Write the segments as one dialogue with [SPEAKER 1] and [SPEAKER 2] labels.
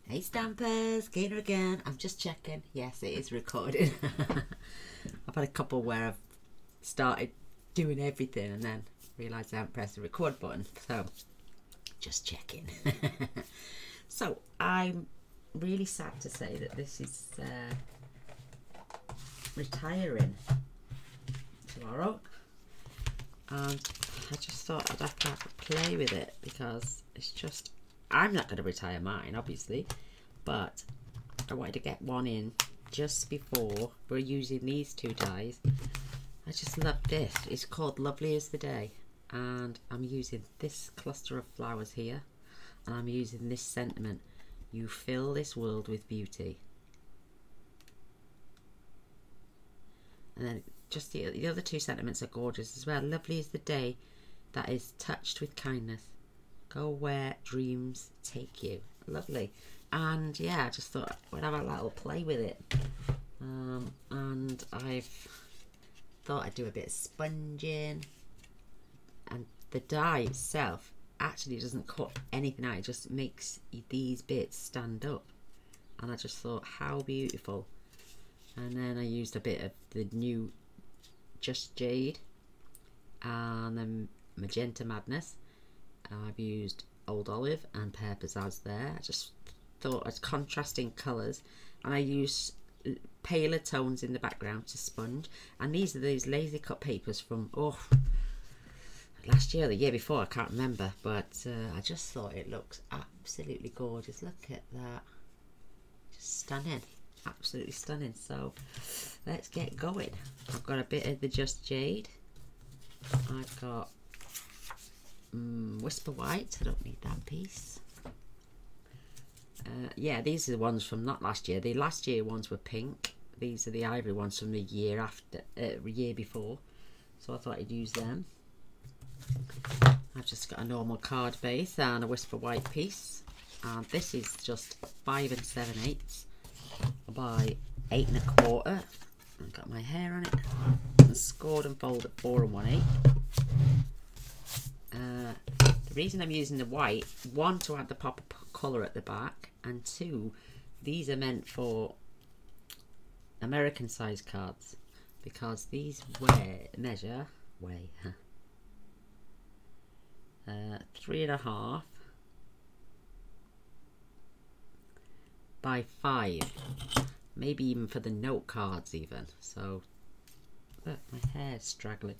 [SPEAKER 1] Hey Stampers, Gaynor again. I'm just checking. Yes, it is recording. I've had a couple where I've started doing everything and then realised I haven't pressed the record button. So, just checking. So, I'm really sad to say that this is retiring tomorrow. And I just thought I'd have to play with it because it's just... I'm not going to retire mine, obviously, but I wanted to get one in just before we're using these two dies. I just love this. It's called Lovely as the Day, and I'm using this cluster of flowers here, and I'm using this sentiment: you fill this world with beauty. And then just the other two sentiments are gorgeous as well. Lovely is the day that is touched with kindness. Go where dreams take you. Lovely. And yeah, I just thought we'd have a little play with it. And I've thought I'd do a bit of sponging. And the die itself actually doesn't cut anything out. It just makes these bits stand up. And I just thought, how beautiful. And then I used a bit of the new Just Jade and then Magenta Madness. I've used Old Olive and Pear Pizzazz there. I just thought as contrasting colours, and I used paler tones in the background to sponge. And these are these lazy cut papers from last year or the year before, I can't remember, but I just thought it looks absolutely gorgeous. Look at that, just stunning, absolutely stunning. So let's get going. I've got a bit of the Just Jade. I've got Whisper White. I don't need that piece. Yeah, these are the ones from not last year. The last year ones were pink. These are the ivory ones from the year after, year before. So I thought I'd use them. I've just got a normal card base and a Whisper White piece. And this is just 5 7/8 by 8 1/4. I've got my hair on it. And scored and folded 4 1/8. The reason I'm using the white, one, to add the pop of colour at the back, and two, these are meant for American size cards because these measure 3.5 by 5, maybe even for the note cards even. So look, my hair's straggling.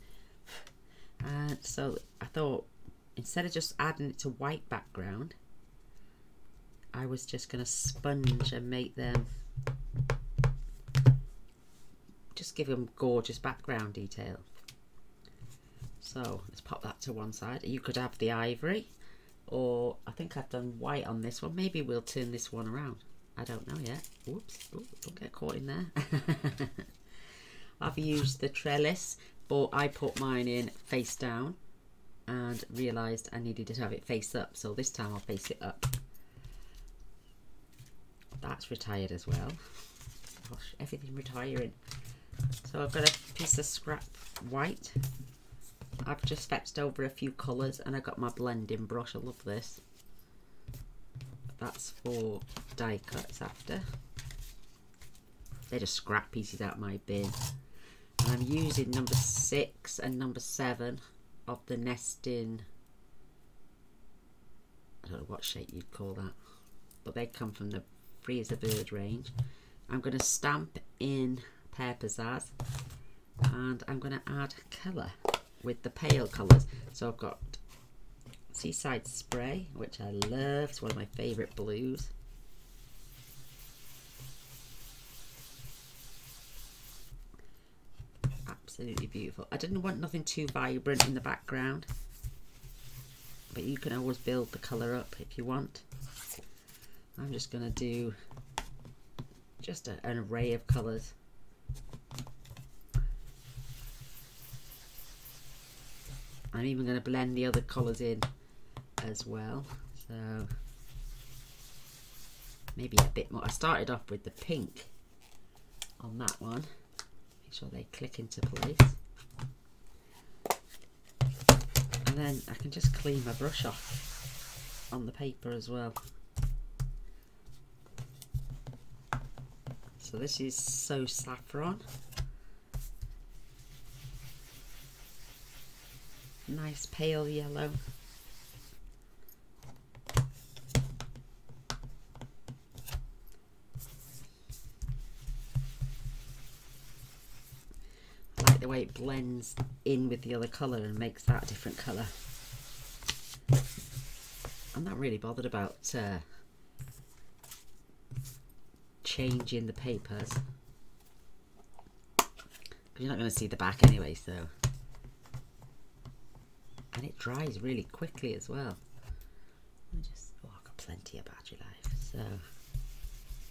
[SPEAKER 1] And so I thought, instead of just adding it to white background, I was just going to sponge and make them, just give them gorgeous background detail. So let's pop that to one side. You could have the ivory, or I think I've done white on this one. Maybe we'll turn this one around. I don't know yet. Oops, don't get caught in there. I've used the trellis, but I put mine in face down and realised I needed to have it face up, so this time I'll face it up. That's retired as well. Gosh, everything retiring. So I've got a piece of scrap white. I've just fetched over a few colours and I got my blending brush. I love this. That's for die cuts after. They're just scrap pieces out of my bin. And I'm using number 6 and number 7 of the nesting, I don't know what shape you'd call that, but they come from the Free as a Bird range. I'm going to stamp in Pear Pizzazz, and I'm going to add colour with the pale colours. So I've got Seaside Spray, which I love, it's one of my favourite blues. Absolutely beautiful. I didn't want nothing too vibrant in the background, but you can always build the colour up if you want. I'm just going to do just an array of colours. I'm even going to blend the other colours in as well. So maybe a bit more. I started off with the pink on that one. Make sure they click into place. And then I can just clean my brush off on the paper as well. So this is So Saffron. Nice pale yellow. I like the way it blends in with the other colour and makes that a different colour. I'm not really bothered about changing the papers, because you're not going to see the back anyway, so. And it dries really quickly as well. Oh, I've got plenty of battery life. So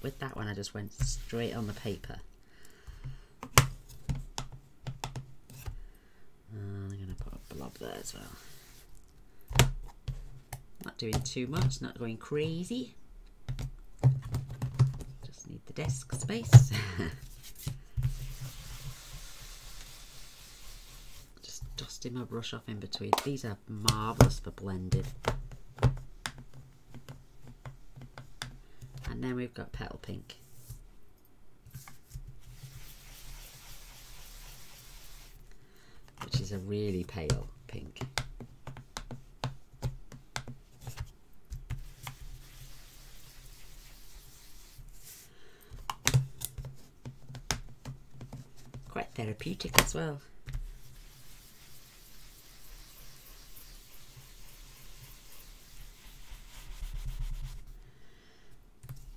[SPEAKER 1] with that one I just went straight on the paper. And I'm going to put a blob there as well. Not doing too much, not going crazy. Just need the desk space. Just dusting my brush off in between. These are marvellous for blending. And then we've got Petal Pink. Which is a really pale pink. Quite therapeutic as well.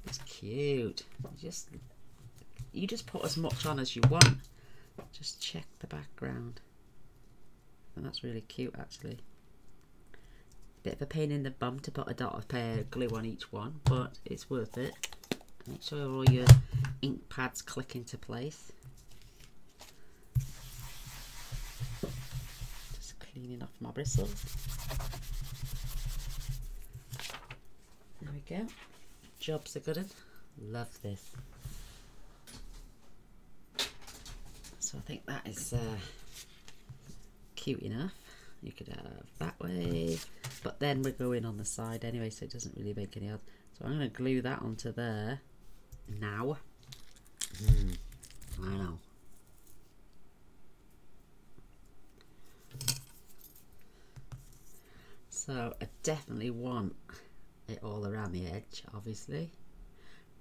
[SPEAKER 1] It's cute. You just put as much on as you want. Just check the background. And that's really cute actually. Bit of a pain in the bum to put a dot of glue on each one, but it's worth it. Make sure all your ink pads click into place. Just cleaning off my bristles. There we go. Job's a good one. Love this. So I think that is cute enough. You could have that way, but then we're going on the side anyway, so it doesn't really make any odds. So I'm going to glue that onto there now. I know. So I definitely want it all around the edge, obviously,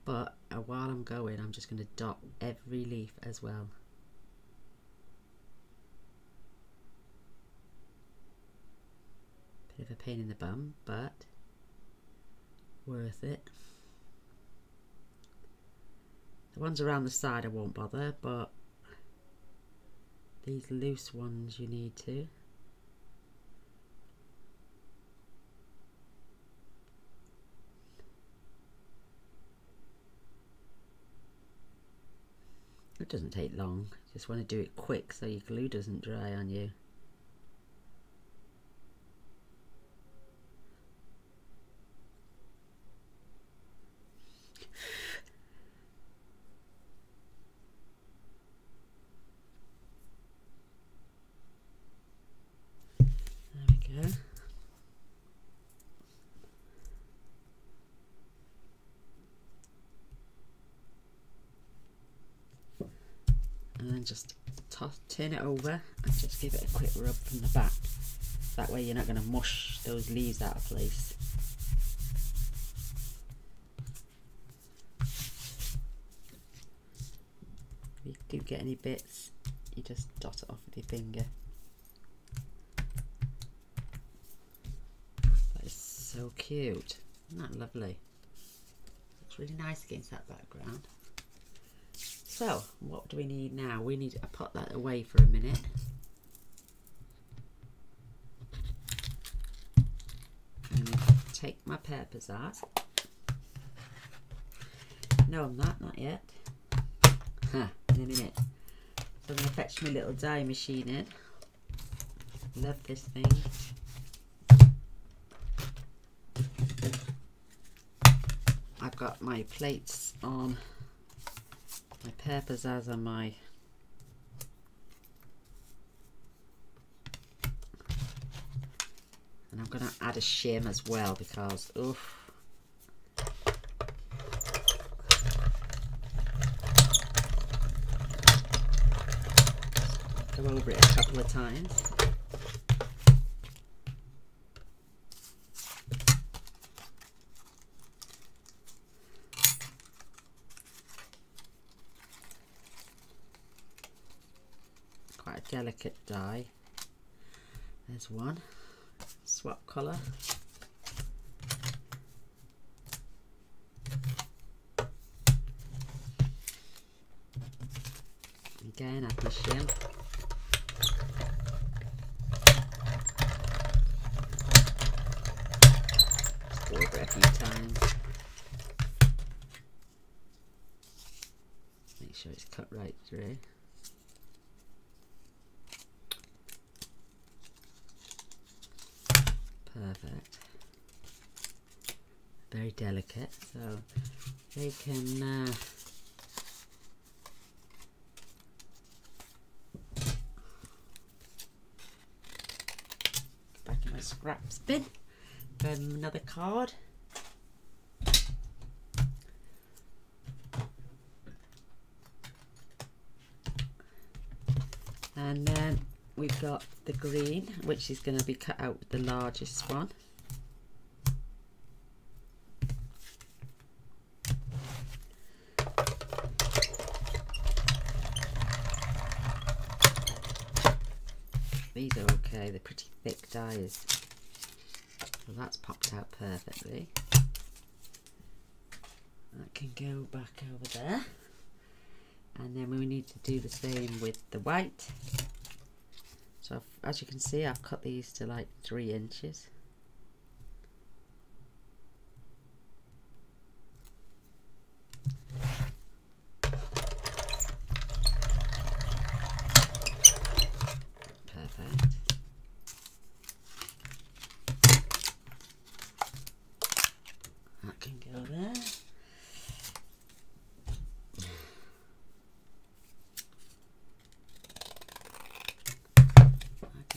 [SPEAKER 1] but while I'm going, I'm just going to dot every leaf as well. Bit of a pain in the bum, but worth it. The ones around the side I won't bother, but these loose ones you need to. It doesn't take long, just want to do it quick so your glue doesn't dry on you. There we go. And then just turn it over and just give it a quick rub from the back. That way you're not going to mush those leaves out of place. If you do get any bits, you just dot it off with your finger. That is so cute. Isn't that lovely? Looks really nice against that background. So, what do we need now? We need to put that away for a minute. I'm going to take my purpose out. No, I'm not yet. In a minute. So I'm going to fetch my little die machine in. Love this thing. I've got my plates on. My purpose as on my and I'm going to add a shim as well because oof. over it a couple of times. Quite a delicate die. There's one. Swap colour. Again, add my shim. Just go over it a few times. Make sure it's cut right through. Perfect. Very delicate, so they can back in my scraps bin. Another card. And then we've got the green, which is going to be cut out with the largest one. These are okay, they're pretty thick dies. So that's popped out perfectly. That can go back over there. And then we need to do the same with the white. So as you can see, I've cut these to like 3 inches. Perfect. That can go there.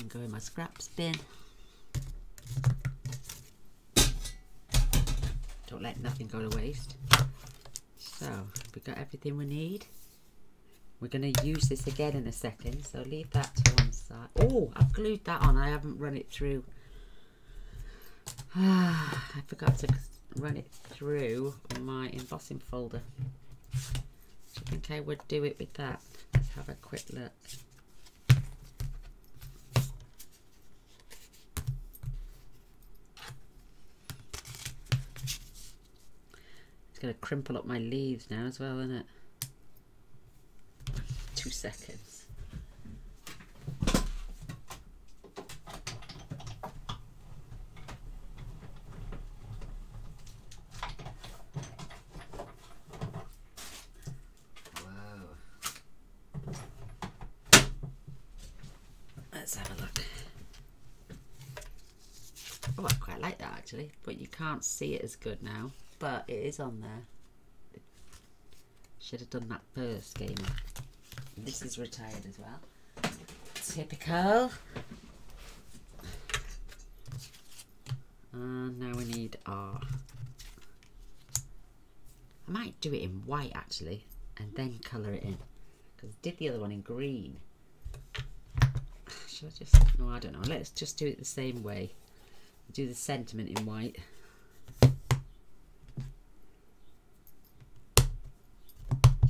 [SPEAKER 1] Go in my scraps bin. Don't let nothing go to waste. So we've got everything we need. We're going to use this again in a second, so leave that to one side. Oh, I've glued that on. I haven't run it through. I forgot to run it through my embossing folder. So I think I would do it with that. Let's have a quick look. Going to crimple up my leaves now as well, isn't it? 2 seconds. Wow. Let's have a look. Oh, I quite like that actually, but you can't see it as good now. But it is on there. Should have done that first, Gaynor. This is retired as well. Typical. And now we need our... I might do it in white actually, and then colour it in. Because I did the other one in green. Should I just... No, I don't know. Let's just do it the same way. Do the sentiment in white.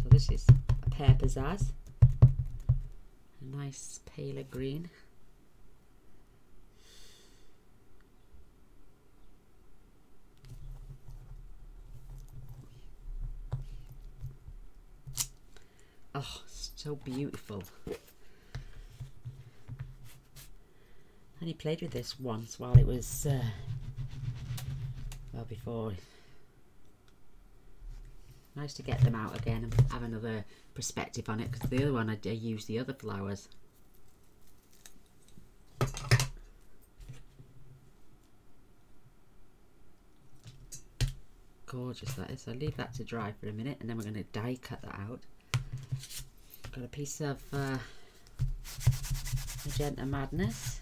[SPEAKER 1] This is a pear pizzazz, a nice paler green. Oh, so beautiful. I only played with this once while it was, well, before. Nice to get them out again and have another perspective on it, because the other one I used the other flowers. Gorgeous that is. So I'll leave that to dry for a minute and then we're going to die cut that out. Got a piece of Magenta Madness.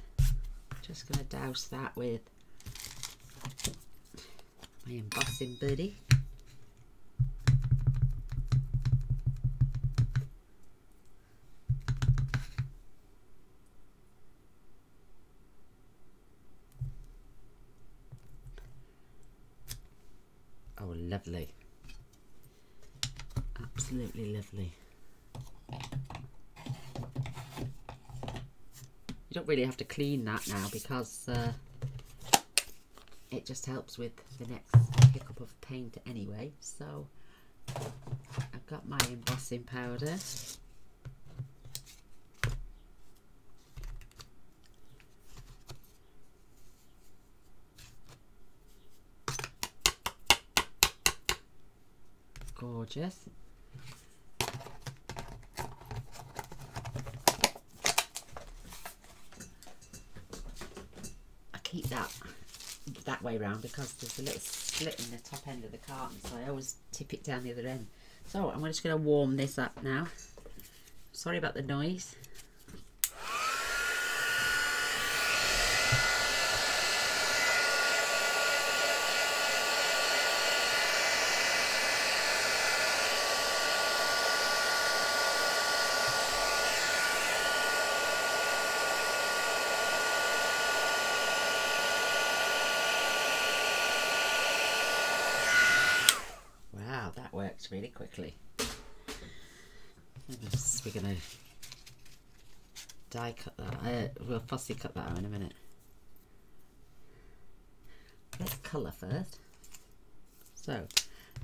[SPEAKER 1] Just going to douse that with my embossing buddy. lovely. Absolutely lovely. You don't really have to clean that now because it just helps with the next pickup of paint anyway. So I've got my embossing powder. Gorgeous. I keep that way round because there's a little slit in the top end of the carton, so I always tip it down the other end. So I'm just going to warm this up now. Sorry about the noise. That works really quickly. We're going to die cut that. We'll fussy cut that out in a minute. Let's colour first. So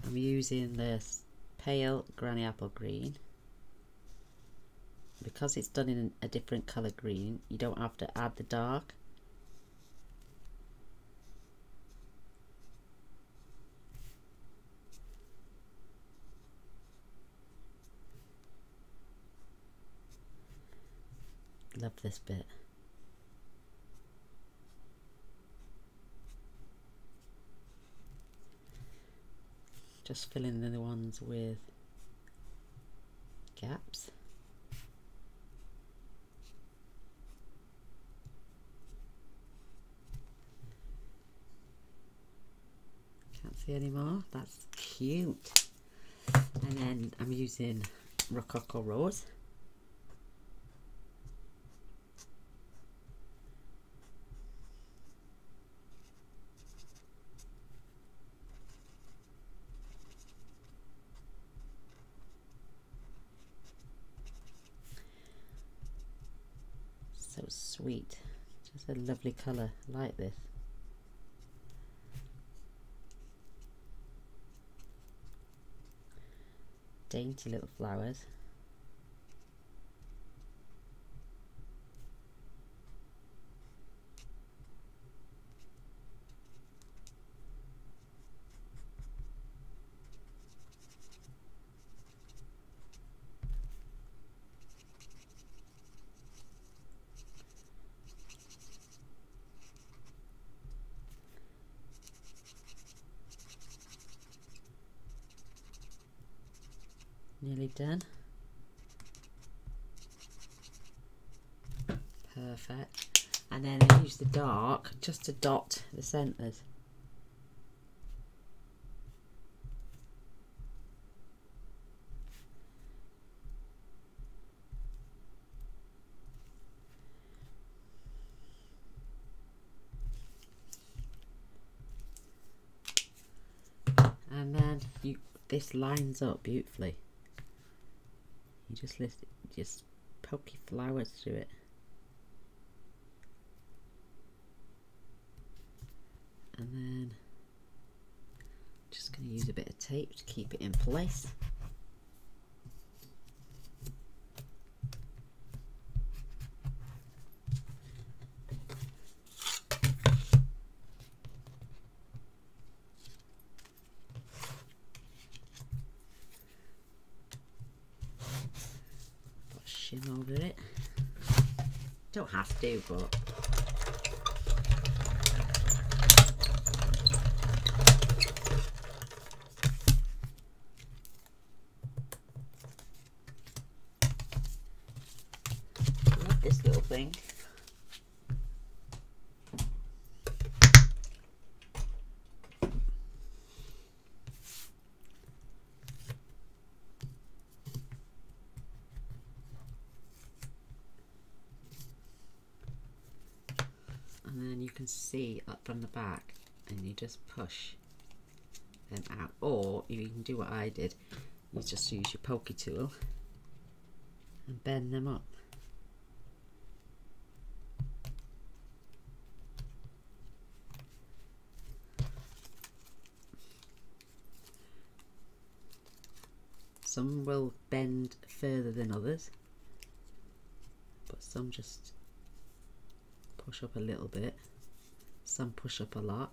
[SPEAKER 1] I'm using this pale granny apple green. Because it's done in a different colour green, you don't have to add the dark. Love this bit. Just fill in the ones with gaps. Can't see any more. That's cute. And then I'm using Rococo Rose. So sweet, just a lovely colour. I like this. Dainty little flowers. Nearly done. Perfect. And then I use the dark just to dot the centres. And then this lines up beautifully. You just pokey flowers through it. And then just going to use a bit of tape to keep it in place. Over it. Don't have to, but I love this little thing. And then you can see up from the back, and you just push them out, or you can do what I did, you just use your pokey tool and bend them up. Some will bend further than others, but some just push up a little bit, some push up a lot.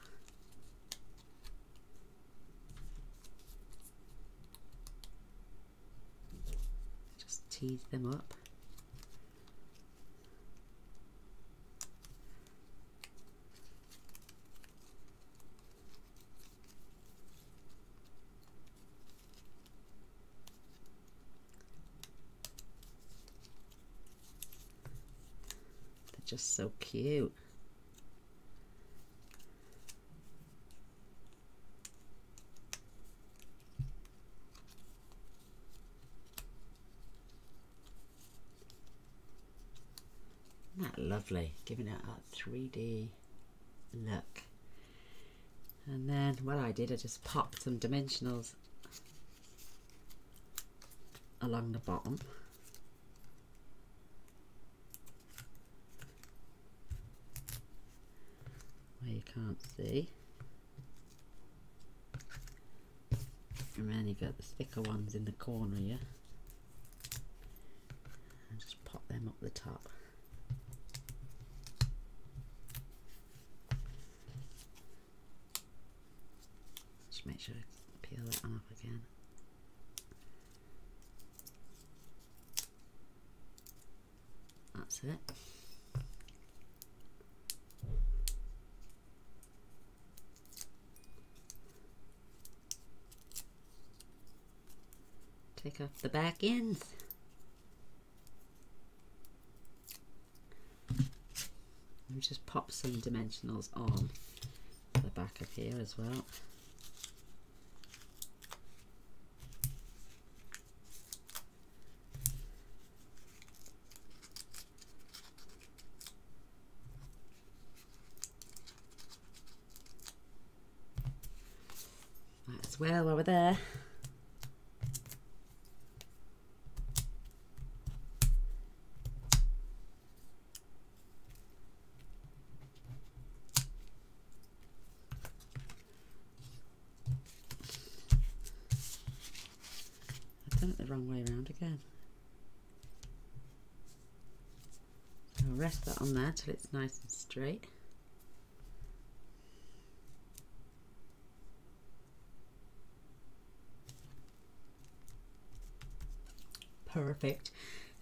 [SPEAKER 1] Just tease them up. Just so cute. Isn't that lovely? Giving it a 3D look. And then what I did, I just popped some dimensionals along the bottom. Where you can't see, and then you got the thicker ones in the corner here, and just pop them up the top. Just make sure I peel that one off again. That's it. Take off the back ends. And just pop some dimensionals on the back of here as well. Might as well while we're there. Done it the wrong way around again. So I'll rest that on there till it's nice and straight. Perfect.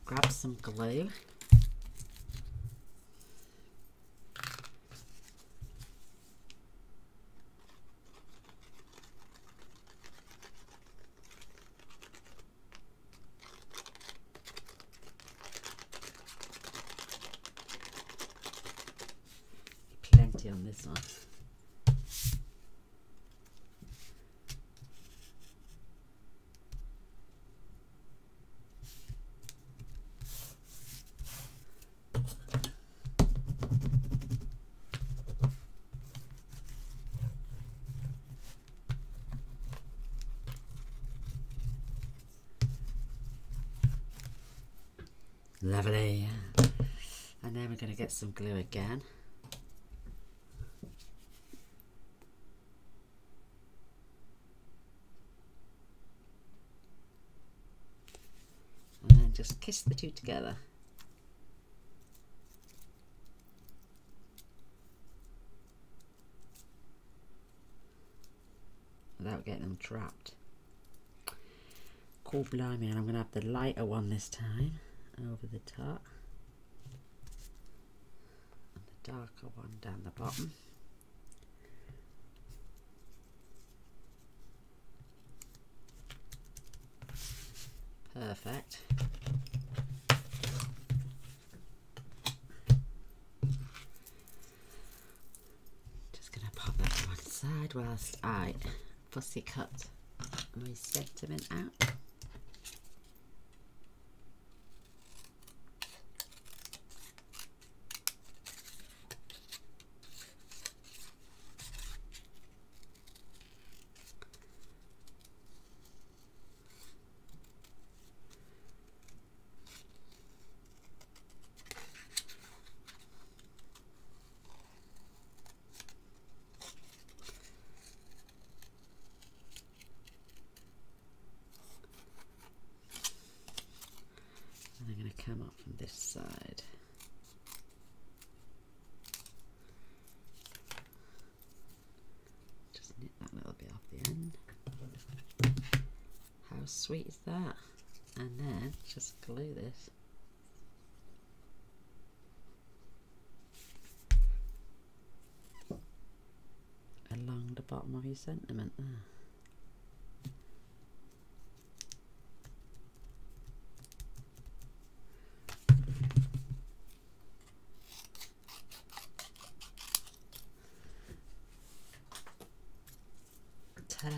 [SPEAKER 1] Grab some glue. On this one. Lovely. And then we're going to get some glue again. Just kiss the two together. Without getting them trapped. Cool blimey, and I'm going to have the lighter one this time over the top. And the darker one down the bottom. Perfect. Just going to pop that to one side whilst I fussy cut my sentiment out. come out from this side. Just knit that little bit off the end. How sweet is that? And then just glue this. Along the bottom of your sentiment there. Ta-da!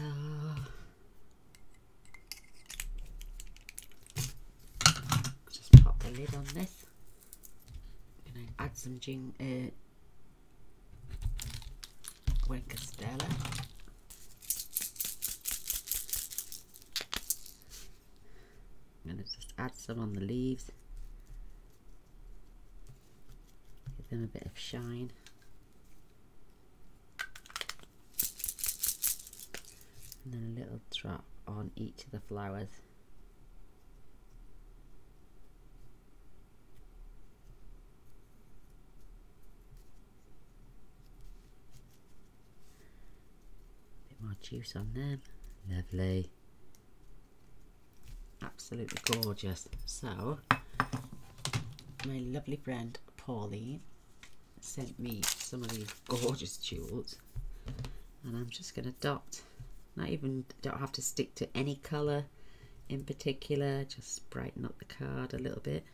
[SPEAKER 1] Just pop the lid on this. I'm going to add some Stella. I'm going to just add some on the leaves. Give them a bit of shine. And then a little drop on each of the flowers. Bit more juice on them. Lovely. Absolutely gorgeous. So, my lovely friend Pauline sent me some of these gorgeous jewels, and I'm just going to dot. Don't have to stick to any colour in particular, just brighten up the card a little bit.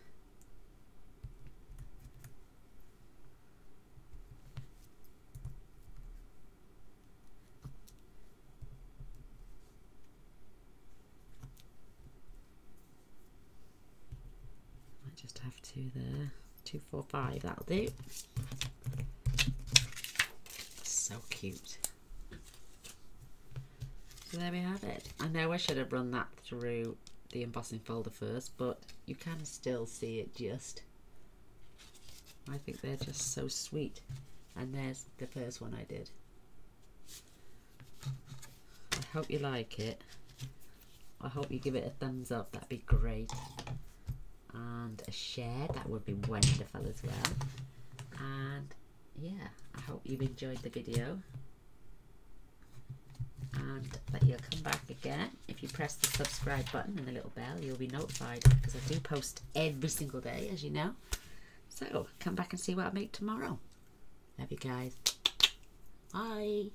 [SPEAKER 1] Might just have two there, 2, 4, 5, that'll do. So cute. So there we have it. I know I should have run that through the embossing folder first, but you can still see it just. I think they're just so sweet. And there's the first one I did. I hope you like it. I hope you give it a thumbs up, that'd be great. And a share, that would be wonderful as well. And yeah, I hope you've enjoyed the video. And that you'll come back again. If you press the subscribe button and the little bell, you'll be notified, because I do post every single day, as you know. So come back and see what I make tomorrow. Love you guys. Bye.